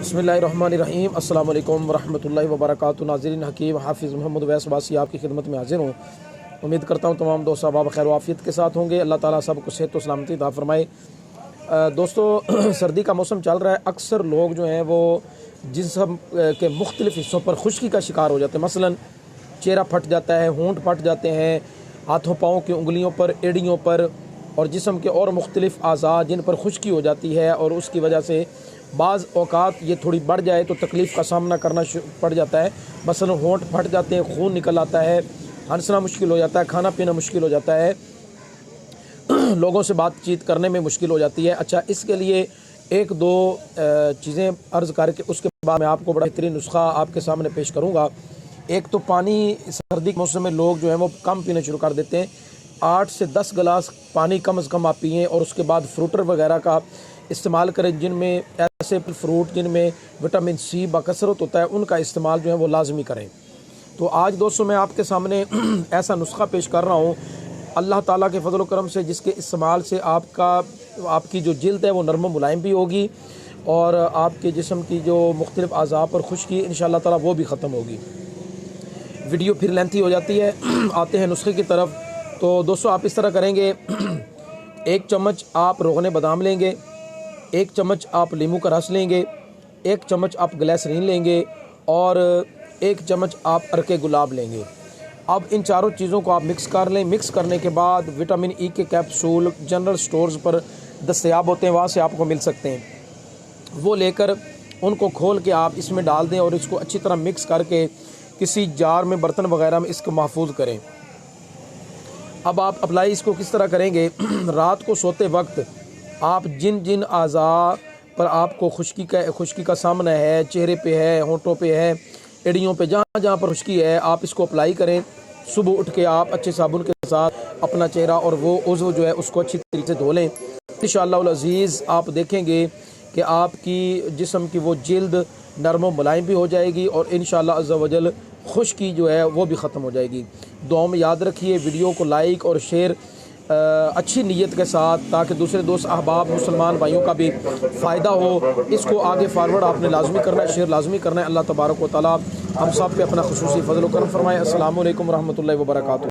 बिस्मिल्लाहिर्रहमानिर्रहीम। अस्सलाम वालेकुम वरहमतुल्लाहि वबरकातुहू। नाज़रीन हकीम हाफिज़ मोहम्मद वैस बासी आपकी खिदमत में हाजिर हूँ। उम्मीद करता हूँ तमाम दोस्त अहबाब खैर वाफियत के साथ होंगे। अल्लाह ताला सबको सेहत व सलामती अता फरमाए। दोस्तों, सर्दी का मौसम चल रहा है। अक्सर लोग जो हैं वो जिस्म के मुख्तलिफ़ हिस्सों पर खुश्की का शिकार हो जाते हैं। मसलन चेहरा फट जाता है, होंठ फट जाते हैं, हाथों पाँव की उंगलियों पर, एड़ियों पर और जिस्म के और मुख्तलिफ़ आज़ा जिन पर खुश्की हो जाती है और उसकी वजह से बाज़ औक़ात ये थोड़ी बढ़ जाए तो तकलीफ़ का सामना करना पड़ जाता है। मसलन होंठ फट जाते हैं, खून निकल आता है, हंसना मुश्किल हो जाता है, खाना पीना मुश्किल हो जाता है, लोगों से बातचीत करने में मुश्किल हो जाती है। अच्छा, इसके लिए एक दो चीज़ें अर्ज़ करके उसके बाद मैं आपको बड़ा बेहतरीन नुस्खा आपके सामने पेश करूँगा। एक तो पानी सर्दी के मौसम में लोग जो हैं वो कम पीना शुरू कर देते हैं। 8 से 10 गिलास पानी कम से कम आप पिएँ और उसके बाद फ्रूटर वगैरह का इस्तेमाल करें, जिनमें ऐसे फ्रूट जिनमें विटामिन सी बकसरत होता है उनका इस्तेमाल जो है वो लाजमी करें। तो आज दोस्तों मैं आपके सामने ऐसा नुस्खा पेश कर रहा हूँ अल्लाह ताला के फजल करम से, जिसके इस्तेमाल से आपकी जो जिल्द है वो नरम मुलायम भी होगी और आपके जिस्म की जो मुख्तलिफ़ अज़ा पर खुश्की इंशाअल्लाह ताला वो भी ख़त्म होगी। वीडियो फिर लेंथी हो जाती है। आते हैं नुस्खे की तरफ। तो दोस्तों आप इस तरह करेंगे, 1 चम्मच आप रोगन बादाम लेंगे, 1 चम्मच आप लीमू का रस लेंगे, 1 चम्मच आप ग्लिसरीन लेंगे और 1 चम्मच आप अरके गुलाब लेंगे। अब इन चारों चीज़ों को आप मिक्स कर लें। मिक्स करने के बाद विटामिन ई के कैप्सूल जनरल स्टोर्स पर दस्तयाब होते हैं, वहाँ से आपको मिल सकते हैं। वो लेकर उनको खोल के आप इसमें डाल दें और इसको अच्छी तरह मिक्स करके किसी जार में, बर्तन वगैरह में इसको महफूज करें। अब आप अप्लाई इसको किस तरह करेंगे, रात को सोते वक्त आप जिन जिन आज़ा पर आपको खुश्की का सामना है, चेहरे पे है, होंठों पे है, एड़ियों पे, जहाँ जहाँ पर खुश्की है आप इसको अप्लाई करें। सुबह उठ के आप अच्छे साबुन के साथ अपना चेहरा और वो उज़्व जो है उसको अच्छी तरीके से धो लें। इंशाअल्लाह अज़ीज़ आप देखेंगे कि आपकी जिस्म की वो जिल्द नरम मुलायम भी हो जाएगी और इंशाअल्लाह अज़्ज़ा वजल खुश्की जो है वो भी ख़त्म हो जाएगी। दुआ में याद रखिए, वीडियो को लाइक और शेयर अच्छी नीयत के साथ, ताकि दूसरे दोस्त अहबाब मुसलमान भाइयों का भी फ़ायदा हो। इसको आगे फारवर्ड आपने लाजमी करना है, शेयर लाजमी करना है। अल्लाह तबारक व तआला हम सब पे अपना खुसूसी फजल व करम फरमाए। अस्सलामु अलैकुम रहमतुल्लाहि व बरकातुहू।